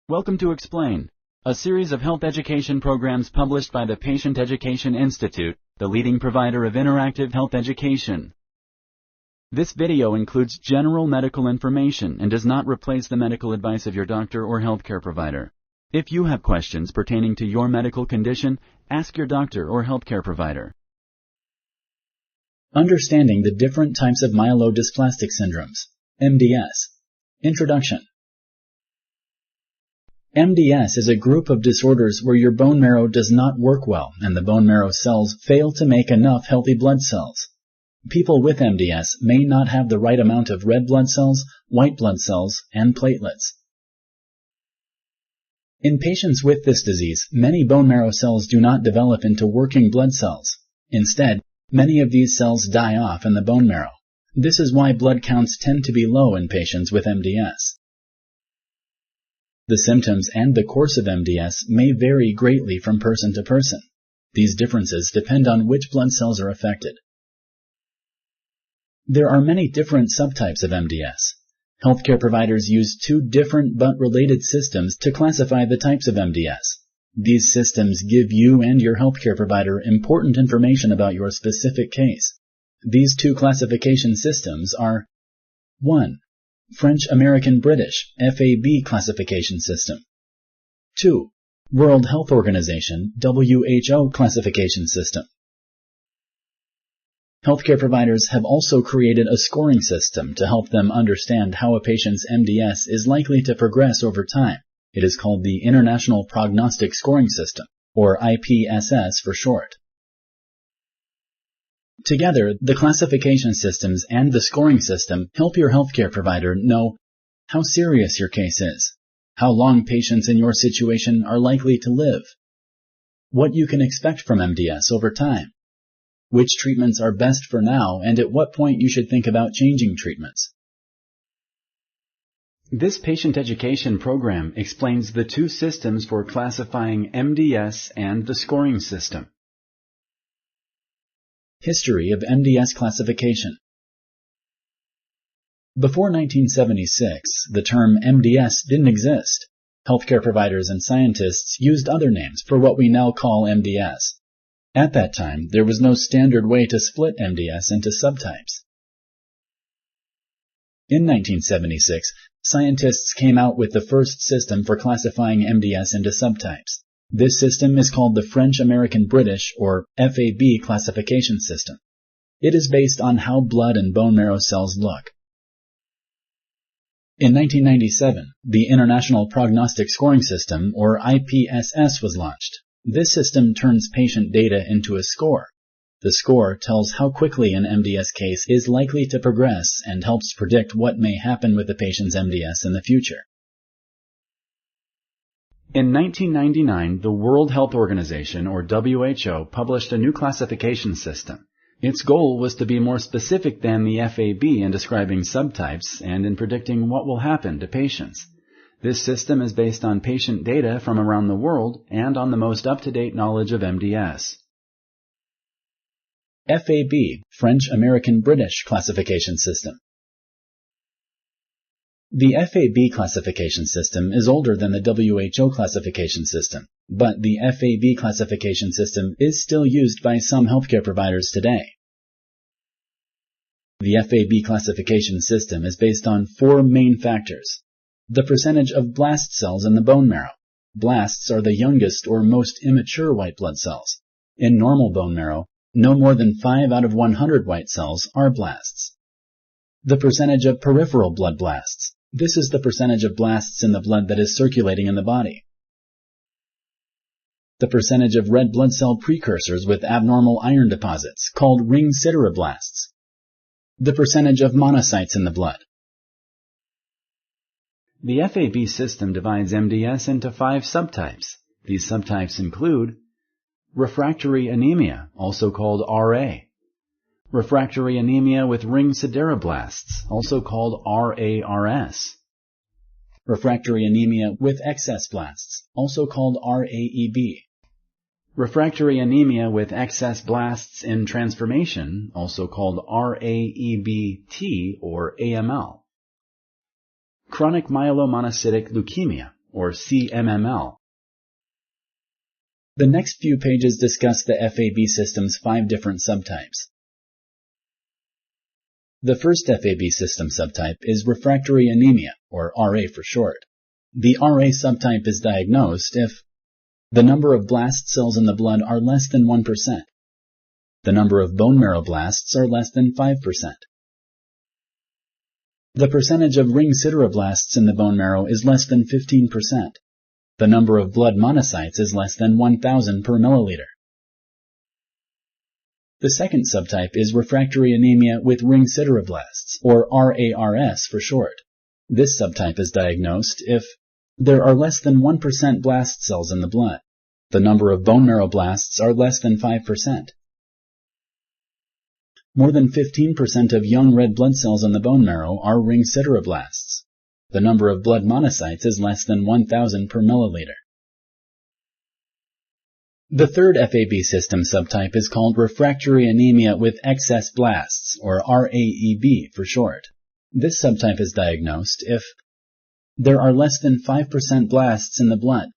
Welcome to Explain, a series of health education programs published by the Patient Education Institute, the leading provider of interactive health education. This video includes general medical information and does not replace the medical advice of your doctor or healthcare provider. If you have questions pertaining to your medical condition, ask your doctor or healthcare provider. Understanding the different types of myelodysplastic-syndromes, MDS. Introduction. MDS is a group of disorders where your bone marrow does not work well and the bone marrow cells fail to make enough healthy blood cells. People with MDS may not have the right amount of red blood cells, white blood cells, and platelets. In patients with this disease, many bone marrow cells do not develop into working blood cells. Instead, many of these cells die off in the bone marrow. This is why blood counts tend to be low in patients with MDS. The symptoms and the course of MDS may vary greatly from person to person. These differences depend on which blood cells are affected. There are many different subtypes of MDS. Healthcare providers use two different but related systems to classify the types of MDS. These systems give you and your healthcare provider important information about your specific case. These two classification systems are 1. French-American-British FAB Classification System. 2. World Health Organization WHO Classification System. Healthcare providers have also created a scoring system to help them understand how a patient's MDS is likely to progress over time. It is called the International Prognostic Scoring System, or IPSS for short. Together, the classification systems and the scoring system help your healthcare provider know how serious your case is, how long patients in your situation are likely to live, what you can expect from MDS over time, which treatments are best for now, and at what point you should think about changing treatments. This patient education program explains the two systems for classifying MDS and the scoring system. History of MDS classification. Before 1976, the term MDS didn't exist. Healthcare providers and scientists used other names for what we now call MDS. At that time, there was no standard way to split MDS into subtypes. In 1976, scientists came out with the first system for classifying MDS into subtypes. This system is called the French-American-British, or FAB Classification System. It is based on how blood and bone marrow cells look. In 1997, the International Prognostic Scoring System, or IPSS, was launched. This system turns patient data into a score. The score tells how quickly an MDS case is likely to progress and helps predict what may happen with the patient's MDS in the future. In 1999, the World Health Organization, or WHO, published a new classification system. Its goal was to be more specific than the FAB in describing subtypes and in predicting what will happen to patients. This system is based on patient data from around the world and on the most up-to-date knowledge of MDS. FAB, French-American-British Classification System. The FAB classification system is older than the WHO classification system, but the FAB classification system is still used by some healthcare providers today. The FAB classification system is based on four main factors. The percentage of blast cells in the bone marrow. Blasts are the youngest or most immature white blood cells. In normal bone marrow, no more than 5 out of 100 white cells are blasts. The percentage of peripheral blood blasts. This is the percentage of blasts in the blood that is circulating in the body. The percentage of red blood cell precursors with abnormal iron deposits, called ring sideroblasts. The percentage of monocytes in the blood. The FAB system divides MDS into 5 subtypes. These subtypes include refractory anemia, also called RA. Refractory anemia with ring sideroblasts, also called RARS. Refractory anemia with excess blasts, also called RAEB. refractory anemia with excess blasts in transformation, also called RAEBT or AML, chronic myelomonocytic leukemia or CMML. The next few pages discuss the FAB system's 5 different subtypes. The first FAB system subtype is refractory anemia, or RA for short. The RA subtype is diagnosed if the number of blast cells in the blood are less than 1%. The number of bone marrow blasts are less than 5%. The percentage of ring sideroblasts in the bone marrow is less than 15%. The number of blood monocytes is less than 1,000 per milliliter. The second subtype is refractory anemia with ring sideroblasts, or RARS for short. This subtype is diagnosed if there are less than 1% blast cells in the blood. The number of bone marrow blasts are less than 5%. More than 15% of young red blood cells in the bone marrow are ring sideroblasts. The number of blood monocytes is less than 1,000 per milliliter. The third FAB system subtype is called refractory anemia with excess blasts, or RAEB for short. This subtype is diagnosed if there are less than 5% blasts in the blood.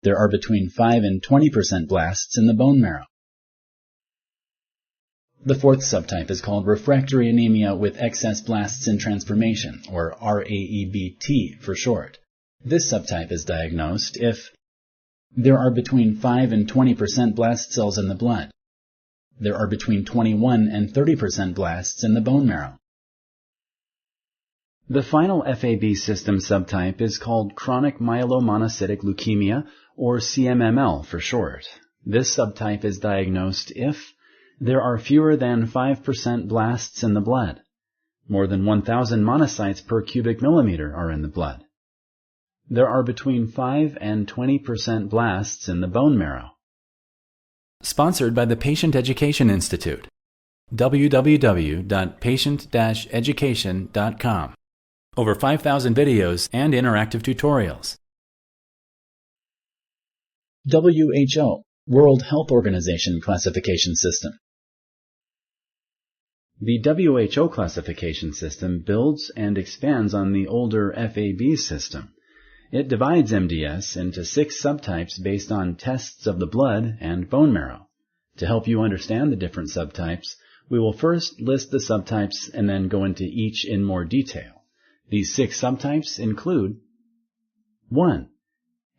There are between 5 and 20% blasts in the bone marrow. The fourth subtype is called refractory anemia with excess blasts in transformation, or RAEBT for short. This subtype is diagnosed if there are between 5 and 20% blast cells in the blood. There are between 21 and 30% blasts in the bone marrow. The final FAB system subtype is called chronic myelomonocytic leukemia, or CMML for short. This subtype is diagnosed if there are fewer than 5% blasts in the blood. More than 1,000 monocytes per cubic millimeter are in the blood. There are between 5 and 20% blasts in the bone marrow. Sponsored by the Patient Education Institute. www.patient-education.com. Over 5,000 videos and interactive tutorials. WHO, World Health Organization Classification System. The WHO classification system builds and expands on the older FAB system. It divides MDS into 6 subtypes based on tests of the blood and bone marrow. To help you understand the different subtypes, we will first list the subtypes and then go into each in more detail. These 6 subtypes include 1.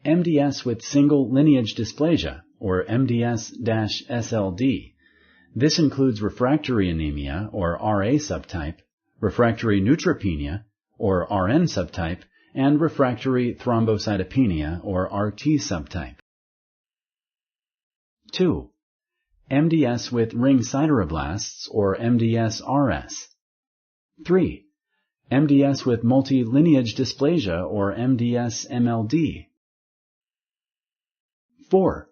MDS with single lineage dysplasia, or MDS-SLD. This includes refractory anemia, or RA subtype, refractory neutropenia, or RN subtype, and refractory thrombocytopenia, or RT subtype. 2. MDS with ring sideroblasts, or MDS-RS. 3. MDS with multilineage dysplasia, or MDS-MLD. 4.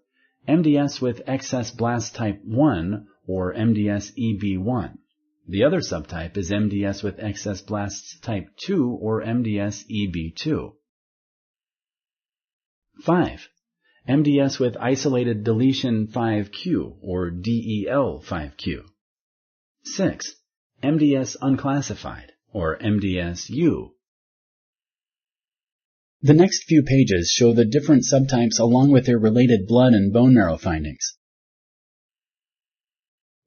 MDS with excess blast type 1, or MDS-EB1. The other subtype is MDS with excess blasts type 2, or MDS-EB2. 5. MDS with isolated deletion 5q, or DEL5q. 6. MDS unclassified, or MDS-U. The next few pages show the different subtypes along with their related blood and bone marrow findings.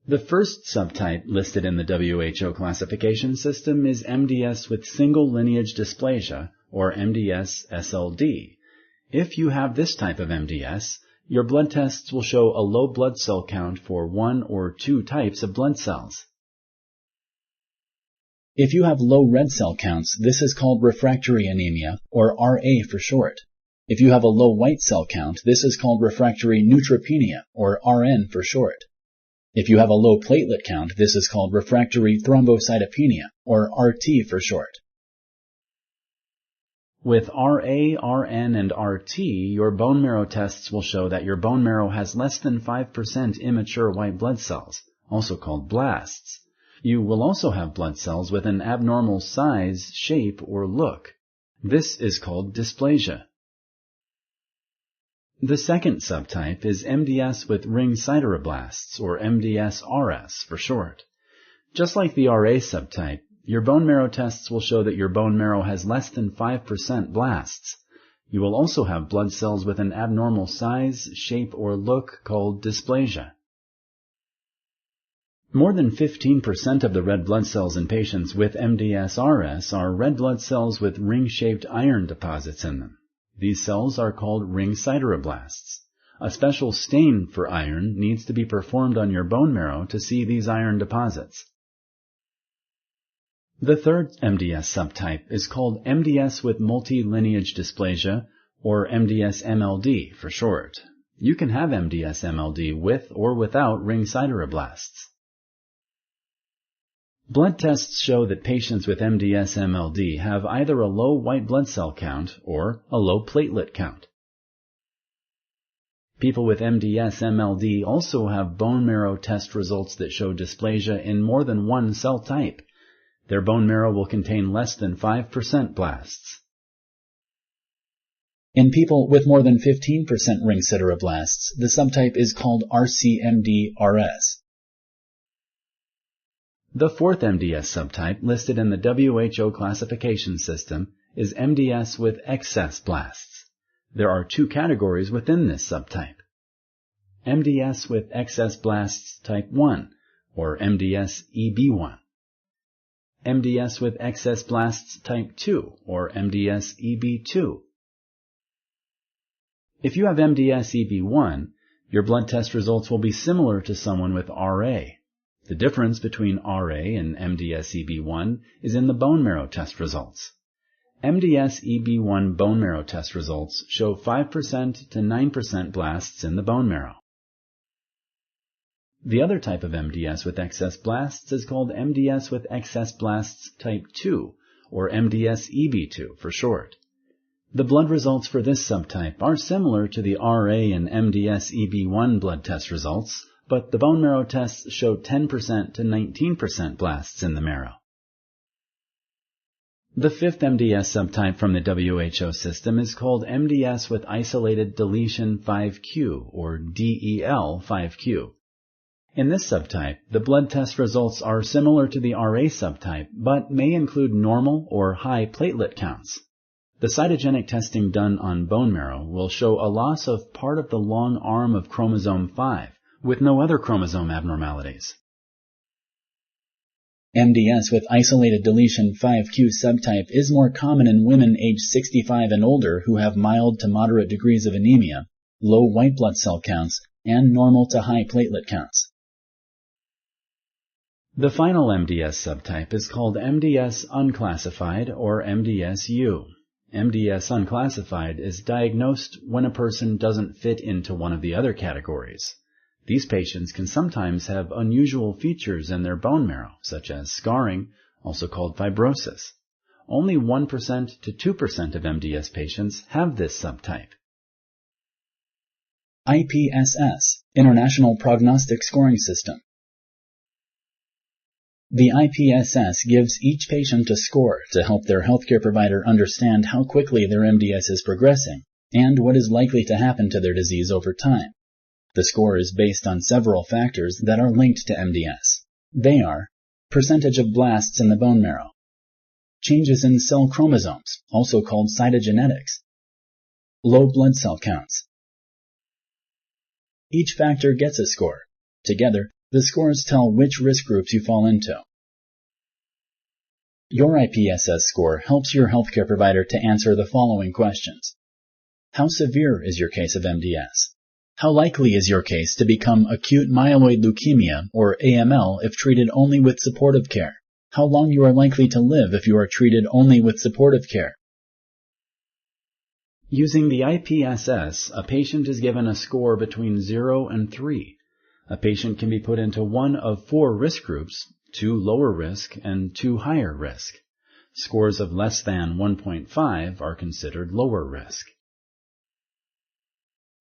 The first subtype listed in the WHO classification system is MDS with single lineage dysplasia, or MDS-SLD. If you have this type of MDS, your blood tests will show a low blood cell count for 1 or 2 types of blood cells. If you have low red cell counts, this is called refractory anemia, or RA for short. If you have a low white cell count, this is called refractory neutropenia, or RN for short. If you have a low platelet count, this is called refractory thrombocytopenia, or RT for short. With RA, RN, and RT, your bone marrow tests will show that your bone marrow has less than 5% immature white blood cells, also called blasts. You will also have blood cells with an abnormal size, shape, or look. This is called dysplasia. The second subtype is MDS with ring sideroblasts, or MDS-RS for short. Just like the RA subtype, your bone marrow tests will show that your bone marrow has less than 5% blasts. You will also have blood cells with an abnormal size, shape, or look called dysplasia. More than 15% of the red blood cells in patients with MDS-RS are red blood cells with ring-shaped iron deposits in them. These cells are called ring sideroblasts. A special stain for iron needs to be performed on your bone marrow to see these iron deposits. The third MDS subtype is called MDS with multi-lineage dysplasia, or MDS-MLD for short. You can have MDS-MLD with or without ring sideroblasts. Blood tests show that patients with MDS-MLD have either a low white blood cell count or a low platelet count. People with MDS-MLD also have bone marrow test results that show dysplasia in more than one cell type. Their bone marrow will contain less than 5% blasts. In people with more than 15% ring sideroblasts, the subtype is called RCMD-RS. The fourth MDS subtype listed in the WHO classification system is MDS with excess blasts. There are two categories within this subtype. MDS with excess blasts type 1, or MDS-EB1. MDS with excess blasts type 2, or MDS-EB2. If you have MDS-EB1, your blood test results will be similar to someone with RA. The difference between RA and MDS-EB1 is in the bone marrow test results. MDS-EB1 bone marrow test results show 5% to 9% blasts in the bone marrow. The other type of MDS with excess blasts is called MDS with excess blasts type 2, or MDS-EB2 for short. The blood results for this subtype are similar to the RA and MDS-EB1 blood test results, but the bone marrow tests show 10% to 19% blasts in the marrow. The fifth MDS subtype from the WHO system is called MDS with isolated deletion 5q, or DEL5q. In this subtype, the blood test results are similar to the RA subtype, but may include normal or high platelet counts. The cytogenic testing done on bone marrow will show a loss of part of the long arm of chromosome 5, with no other chromosome abnormalities. MDS with isolated deletion 5q subtype is more common in women aged 65 and older who have mild to moderate degrees of anemia, low white blood cell counts, and normal to high platelet counts. The final MDS subtype is called MDS unclassified, or MDS-U. MDS unclassified is diagnosed when a person doesn't fit into one of the other categories. These patients can sometimes have unusual features in their bone marrow, such as scarring, also called fibrosis. Only 1% to 2% of MDS patients have this subtype. IPSS, International Prognostic Scoring System. The IPSS gives each patient a score to help their healthcare provider understand how quickly their MDS is progressing and what is likely to happen to their disease over time. The score is based on several factors that are linked to MDS. They are percentage of blasts in the bone marrow, changes in cell chromosomes, also called cytogenetics, low blood cell counts. Each factor gets a score. Together, the scores tell which risk groups you fall into. Your IPSS score helps your healthcare provider to answer the following questions. How severe is your case of MDS? How likely is your case to become acute-myeloid-leukemia, or AML, if treated only with supportive care? How long you are likely to live if you are treated only with supportive care? Using the IPSS, a patient is given a score between 0 and 3. A patient can be put into one of 4 risk groups, 2 lower risk and 2 higher risk. Scores of less than 1.5 are considered lower risk.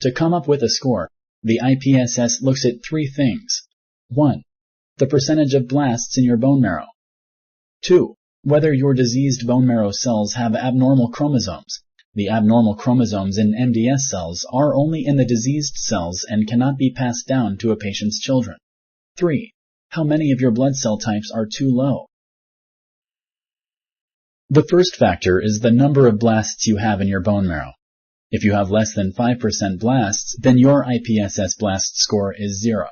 To come up with a score, the IPSS looks at 3 things. 1. The percentage of blasts in your bone marrow. 2. Whether your diseased bone marrow cells have abnormal chromosomes. The abnormal chromosomes in MDS cells are only in the diseased cells and cannot be passed down to a patient's children. 3. How many of your blood cell types are too low? The first factor is the number of blasts you have in your bone marrow. If you have less than 5% blasts, then your IPSS blast score is 0.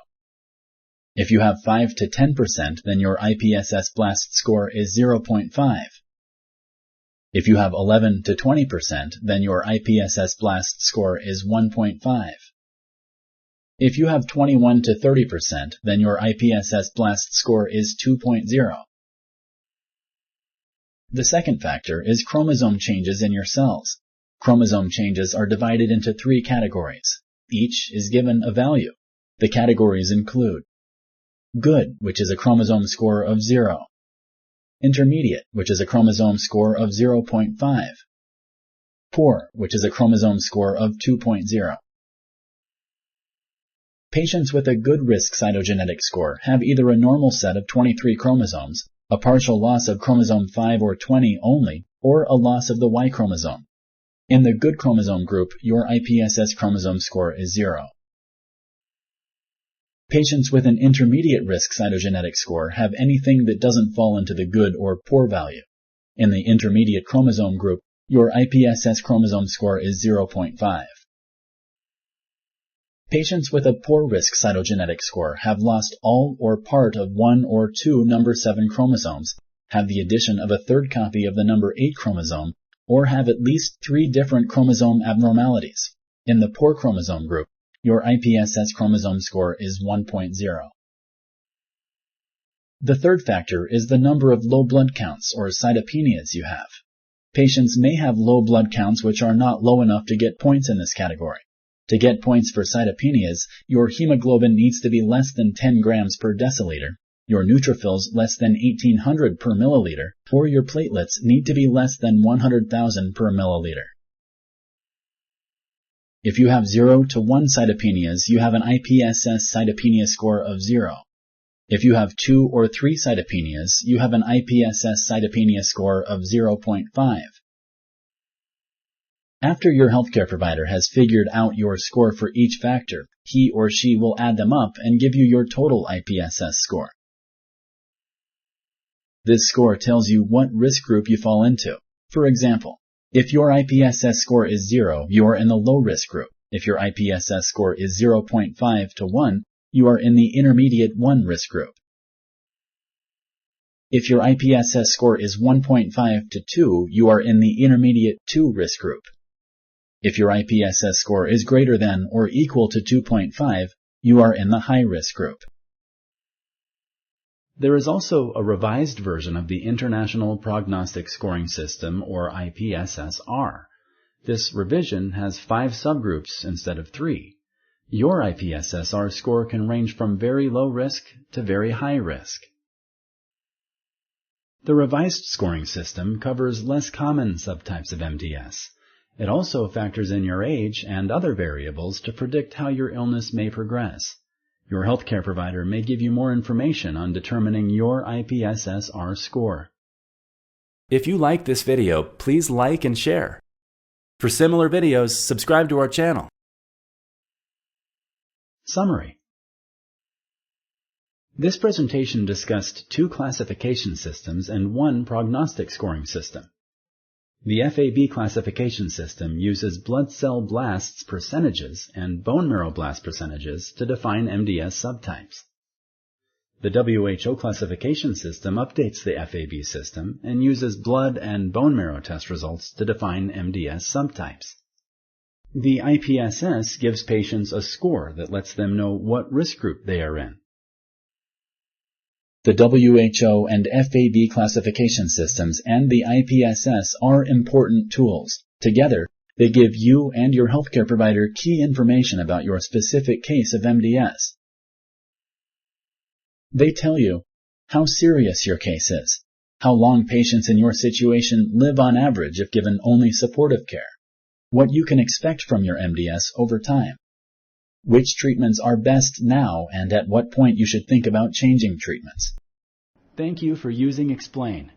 If you have 5 to 10%, then your IPSS blast score is 0.5. If you have 11 to 20%, then your IPSS blast score is 1.5. If you have 21 to 30%, then your IPSS blast score is 2.0. The second factor is chromosome changes in your cells. Chromosome changes are divided into 3 categories. Each is given a value. The categories include good, which is a chromosome score of 0. Intermediate, which is a chromosome score of 0.5. Poor, which is a chromosome score of 2.0. Patients with a good risk cytogenetic score have either a normal set of 23 chromosomes, a partial loss of chromosome 5 or 20 only, or a loss of the Y chromosome. In the good chromosome group, your IPSS chromosome score is 0. Patients with an intermediate risk cytogenetic score have anything that doesn't fall into the good or poor value. In the intermediate chromosome group, your IPSS chromosome score is 0.5. Patients with a poor risk cytogenetic score have lost all or part of 1 or 2 number 7 chromosomes, have the addition of a third copy of the number 8 chromosome, or have at least 3 different chromosome abnormalities. In the poor chromosome group, your IPSS chromosome score is 1.0. The third factor is the number of low blood counts or cytopenias you have. Patients may have low blood counts which are not low enough to get points in this category. To get points for cytopenias, your hemoglobin needs to be less than 10 grams per deciliter, your neutrophils less than 1800 per milliliter, or your platelets need to be less than 100,000 per milliliter. If you have 0 to 1 cytopenias, you have an IPSS cytopenia score of 0. If you have 2 or 3 cytopenias, you have an IPSS cytopenia score of 0.5. After your healthcare provider has figured out your score for each factor, he or she will add them up and give you your total IPSS score. This score tells you what risk group you fall into. For example, if your IPSS score is 0, you are in the low risk group. If your IPSS score is 0.5 to 1, you are in the intermediate 1 risk group. If your IPSS score is 1.5 to 2, you are in the intermediate 2 risk group. If your IPSS score is greater than or equal to 2.5, you are in the high risk group. There is also a revised version of the International Prognostic Scoring System, or IPSS-R. This revision has 5 subgroups instead of 3. Your IPSS-R score can range from very low risk to very high risk. The revised scoring system covers less common subtypes of MDS. It also factors in your age and other variables to predict how your illness may progress. Your healthcare provider may give you more information on determining your IPSS-R score. If you like this video, please like and share. For similar videos, subscribe to our channel. Summary. This presentation discussed 2 classification systems and 1 prognostic scoring system. The FAB classification system uses blood cell blasts percentages and bone marrow blast percentages to define MDS subtypes. The WHO classification system updates the FAB system and uses blood and bone marrow test results to define MDS subtypes. The IPSS gives patients a score that lets them know what risk group they are in. The WHO and FAB classification systems and the IPSS are important tools. Together, they give you and your healthcare provider key information about your specific case of MDS. They tell you how serious your case is, how long patients in your situation live on average if given only supportive care, what you can expect from your MDS over time, which treatments are best now and at what point you should think about changing treatments. Thank you for using Explain.